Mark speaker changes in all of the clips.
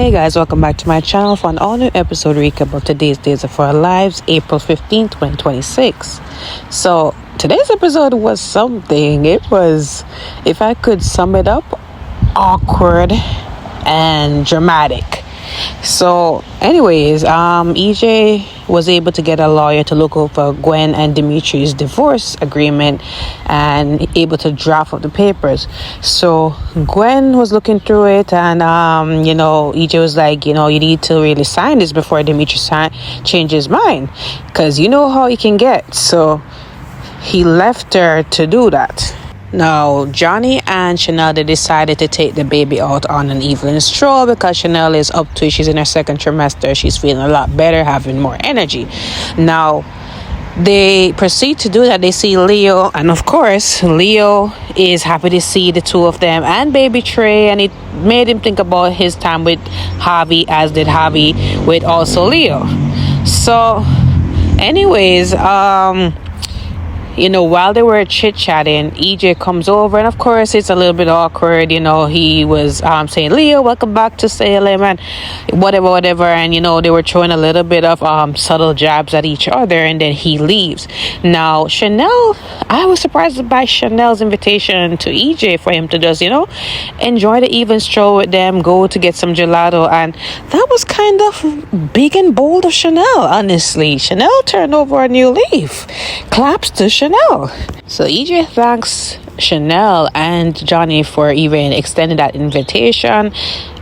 Speaker 1: Hey guys, welcome back to my channel for an all new episode recap of today's Days of Our Lives, April 15th, 2026. So today's episode was something. It was, if I could sum it up, awkward and dramatic. So anyways, EJ was able to get a lawyer to look over Gwen and Dimitri's divorce agreement and able to draft up the papers. So Gwen was looking through it and EJ was like, you need to really sign this before Dimitri change his mind, because you know how he can get. So he left her to do that. Now, Johnny and Chanel, they decided to take the baby out on an evening stroll because Chanel is up to it. She's in her second trimester. She's feeling a lot better, having more energy. Now, they proceed to do that. They see Leo, and of course, Leo is happy to see the two of them and baby Trey, and it made him think about his time with Javi, as did Javi with also Leo. So, anyways, while they were chit-chatting, EJ comes over, and of course it's a little bit awkward. He was saying, Leo, welcome back to Salem, and whatever, and they were throwing a little bit of subtle jabs at each other, and then he leaves. Now, Chanel, I was surprised by Chanel's invitation to EJ for him to just, enjoy the even stroll with them, go to get some gelato, and that was kind of big and bold of Chanel, honestly. Chanel turned over a new leaf. Claps to Chanel. So EJ thanks Chanel and Johnny for even extending that invitation,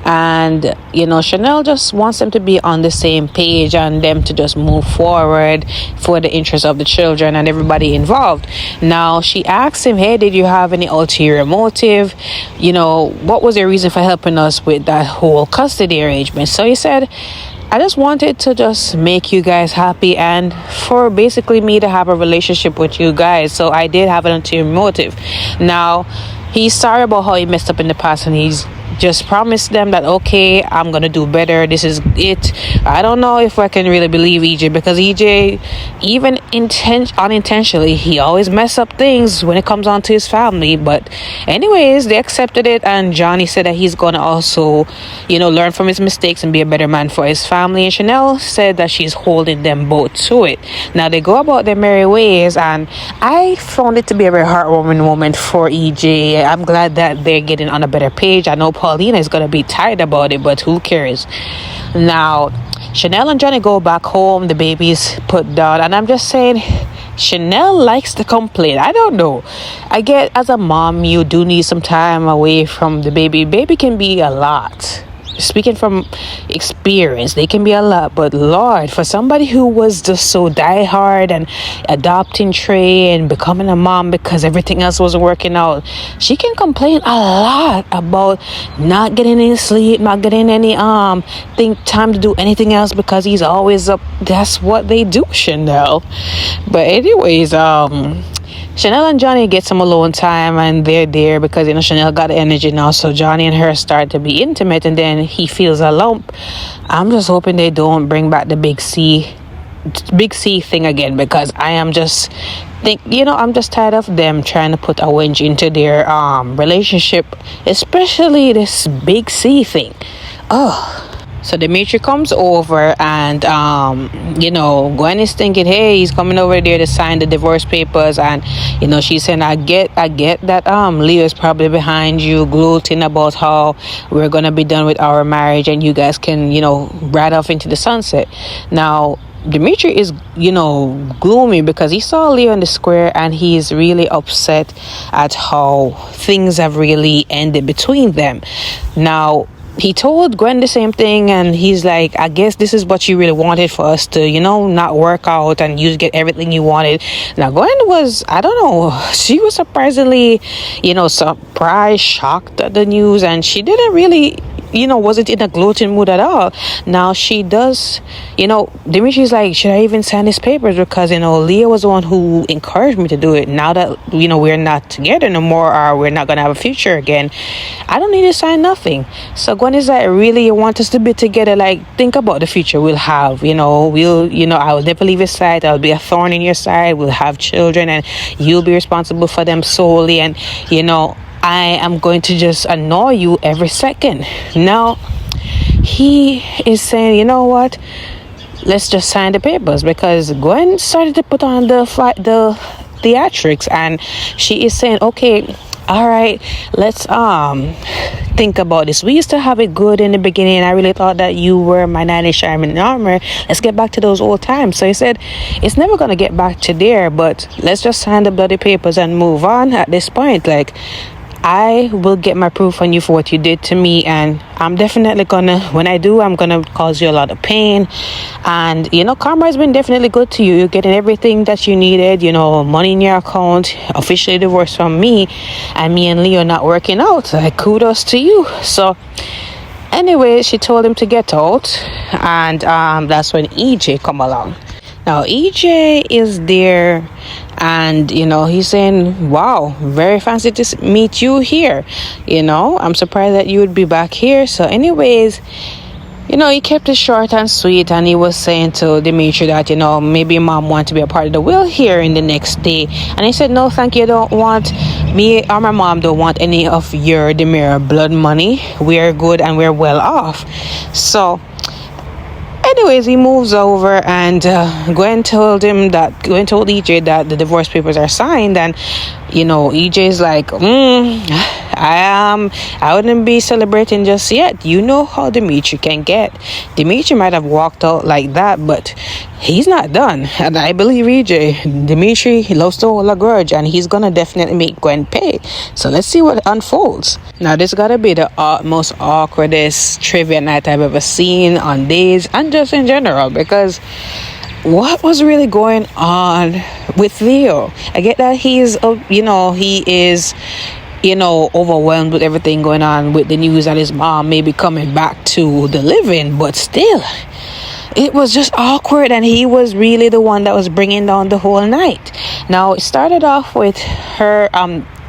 Speaker 1: and Chanel just wants them to be on the same page and them to just move forward for the interest of the children and everybody involved. Now she asked him, hey, did you have any ulterior motive? What was your reason for helping us with that whole custody arrangement? So he said, I just wanted to just make you guys happy and for basically me to have a relationship with you guys. So I did have an ulterior motive. Now, he's sorry about how he messed up in the past, and he's just promised them that, okay, I'm gonna do better. This is it. I don't know if I can really believe EJ, because EJ, even unintentionally, he always mess up things when it comes on to his family. But anyways, they accepted it, and Johnny said that he's gonna also learn from his mistakes and be a better man for his family, and Chanel said that she's holding them both to it. Now they go about their merry ways, and I found it to be a very heartwarming moment for EJ. I'm glad that they're getting on a better page. I know Paulina is going to be tired about it, but who cares? Now, Chanel and Johnny go back home. The baby's put down, and I'm just saying, Chanel likes to complain. I don't know. I get, as a mom, you do need some time away from the baby. Baby can be a lot. Speaking from experience, they can be a lot, but Lord, for somebody who was just so diehard and adopting Trey and becoming a mom because everything else wasn't working out, she can complain a lot about not getting any sleep, not getting any time to do anything else because he's always up. That's what they do, Chanel. But anyways, Chanel and Johnny get some alone time, and they're there because Chanel got energy now, so Johnny and her start to be intimate, and then he feels a lump. I'm just hoping they don't bring back the big C thing again, because I am just I'm just tired of them trying to put a wench into their relationship, especially this big C thing. So Dimitri comes over, and Gwen is thinking, hey, he's coming over there to sign the divorce papers, and she's saying, I get that Leo is probably behind you, gloating about how we're gonna be done with our marriage and you guys can ride off into the sunset. Now Dimitri is gloomy because he saw Leo in the square, and he's really upset at how things have really ended between them. Now he told Gwen the same thing, and he's like, I guess this is what you really wanted, for us to, not work out and you get everything you wanted. Now, Gwen was, I don't know, she was surprisingly, surprised, shocked at the news, and she didn't really, wasn't in a gloating mood at all. Now, she does, Dimitri's like, should I even sign his papers? Because, Leah was the one who encouraged me to do it. Now that, we're not together no more, or we're not going to have a future again, I don't need to sign nothing. So Gwen is like, really, you want us to be together? Like, think about the future we'll have. I will never leave your side. I'll be a thorn in your side. We'll have children, and you'll be responsible for them solely. And, I am going to just annoy you every second. Now, he is saying, you know what? Let's just sign the papers, because Gwen started to put on the theatrics, and she is saying, okay, all right, let's think about this. We used to have it good in the beginning. I really thought that you were my knight in shining armor. Let's get back to those old times. So he said, it's never gonna get back to there, but let's just sign the bloody papers and move on at this point. Like, I will get my proof on you for what you did to me, and I'm definitely gonna, when I do, I'm gonna cause you a lot of pain. And karma has been definitely good to you. You're getting everything that you needed, money in your account, officially divorced from me, and me and Leo not working out. Like, kudos to you. So anyway, she told him to get out, and that's when EJ come along. Now EJ is there, and he's saying, wow, very fancy to meet you here. I'm surprised that you would be back here. So anyways, he kept it short and sweet, and he was saying to Dimitri that maybe mom want to be a part of the will here in the next day. And he said, no thank you, don't want me or my mom don't want any of your Demir blood money. We're good and we're well off. So anyways, he moves over, and Gwen told EJ that the divorce papers are signed, and EJ's like, I wouldn't be celebrating just yet. You know how Dimitri can get. Dimitri might have walked out like that, but he's not done. And I believe EJ, Dimitri, he loves to hold a grudge, and he's gonna definitely make Gwen pay. So let's see what unfolds. Now, this gotta be the most awkwardest trivia night I've ever seen on Days, and just in general, because what was really going on with Leo? I get that he is overwhelmed with everything going on with the news that his mom may be coming back to the living, but still, it was just awkward, and he was really the one that was bringing down the whole night. Now, it started off with her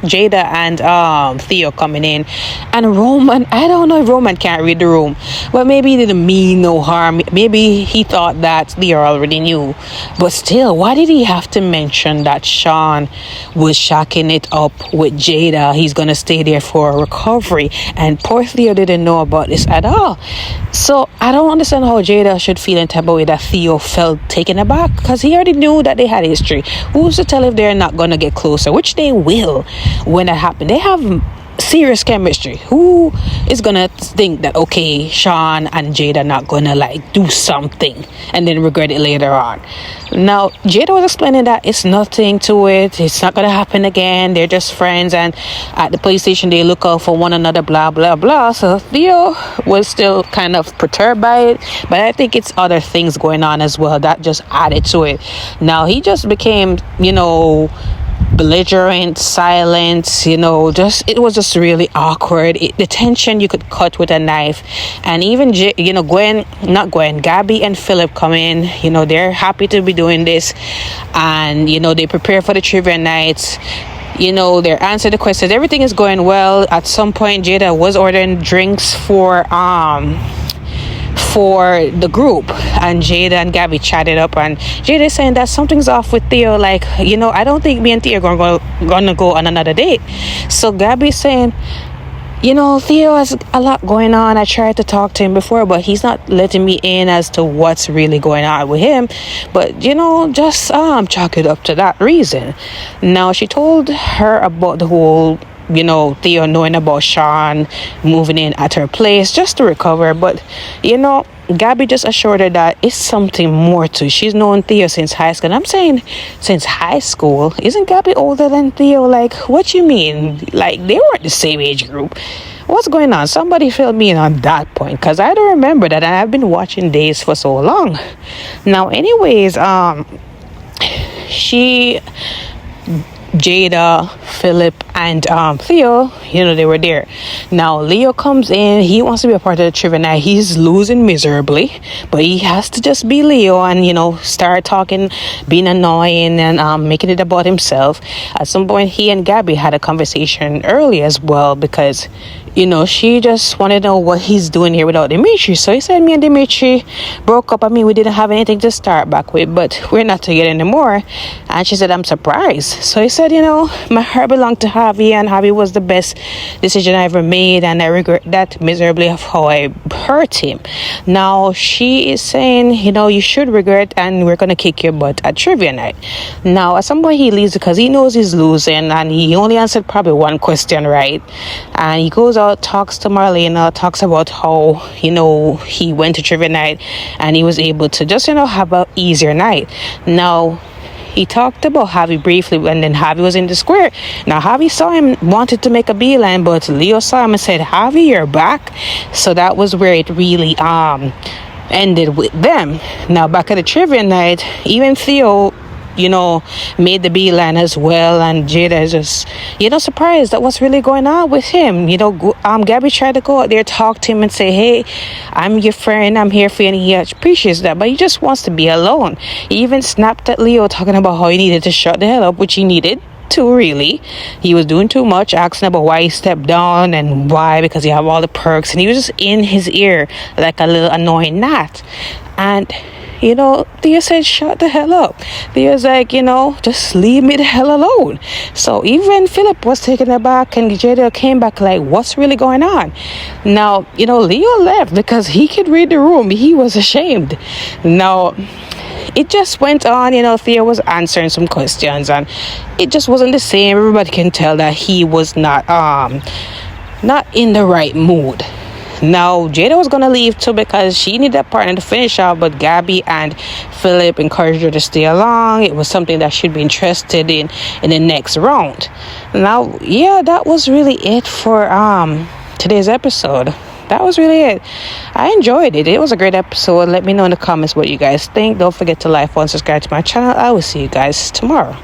Speaker 1: Jada and Theo coming in, and Roman, I don't know if Roman can't read the room, but maybe he didn't mean no harm. Maybe he thought that Theo already knew, but still, why did he have to mention that Sean was shacking it up with Jada? He's gonna stay there for recovery, and poor Theo didn't know about this at all. So I don't understand how Jada should feel in type of way that Theo felt taken aback, because he already knew that they had history. Who's to tell if they're not gonna get closer, which they will when that happens. They have serious chemistry. Who is gonna think that, okay, Sean and Jada not gonna do something and then regret it later on? Now, Jada was explaining that it's nothing to it, it's not gonna happen again, they're just friends, and at the police station they look out for one another, blah blah blah. So Theo was still kind of perturbed by it, but I think it's other things going on as well that just added to it. Now he just became belligerent, silent, it was just really awkward. The tension you could cut with a knife. And even Gabby and Philip come in, they're happy to be doing this, and they prepare for the trivia nights. They answer the questions, everything is going well. At some point, Jada was ordering drinks for the group, and Jada and Gabby chatted up, and Jada is saying that something's off with Theo. I don't think me and Theo are gonna go on another date. So Gabby's saying, Theo has a lot going on. I tried to talk to him before, but he's not letting me in as to what's really going on with him. But just chalk it up to that reason. Now, she told her about the whole Theo knowing about Sean moving in at her place just to recover, but Gabby just assured her that it's something more to it. She's known Theo since high school. And I'm saying since high school. Isn't Gabby older than Theo? What you mean? They weren't the same age group. What's going on? Somebody fill me in on that point, because I don't remember that, and I've been watching Days for so long. Now, anyways, Jada, Philip, and Theo, they were there. Now, Leo comes in. He wants to be a part of the trivia night. He's losing miserably, but he has to just be Leo and, start talking, being annoying, and making it about himself. At some point, he and Gabby had a conversation early as well, because she just wanted to know what he's doing here without Dimitri. So he said me and Dimitri broke up. I mean, we didn't have anything to start back with, but we're not together anymore. And she said, I'm surprised. So he said, my heart belonged to Javi, and Javi was the best decision I ever made, and I regret that miserably of how I hurt him. Now she is saying, you should regret, and we're going to kick your butt at trivia night. Now, at some point he leaves because he knows he's losing, and he only answered probably one question right. And he goes out, talks to Marlena, talks about how, he went to trivia night and he was able to just, have an easier night. Now, he talked about Javi briefly, and then Javi was in the square. Now, Javi saw him, wanted to make a beeline, but Leo saw him and said, Javi, you're back. So that was where it really ended with them. Now, back at the trivia night, even Theo made the beeline as well, and Jada is just surprised at what's really going on with him. Gabby tried to go out there, talk to him and say, hey, I'm your friend, I'm here for you, and he appreciates that, but he just wants to be alone. He even snapped at Leo, talking about how he needed to shut the hell up, which he needed to. Really, he was doing too much, asking about why he stepped down and why, because he have all the perks, and he was just in his ear like a little annoying gnat. And Thea said, shut the hell up. Thea's like, just leave me the hell alone. So even Philip was taken aback, and Jada came back like, what's really going on? Now, Leo left because he could read the room. He was ashamed. Now, it just went on. Thea was answering some questions, and it just wasn't the same. Everybody can tell that he was not in the right mood. Now, Jada was going to leave too because she needed a partner to finish out, but Gabby and Philip encouraged her to stay along. It was something that she'd be interested in the next round. Now, yeah, that was really it for today's episode. That was really it. I enjoyed it. It was a great episode. Let me know in the comments what you guys think. Don't forget to like, follow, and subscribe to my channel. I will see you guys tomorrow.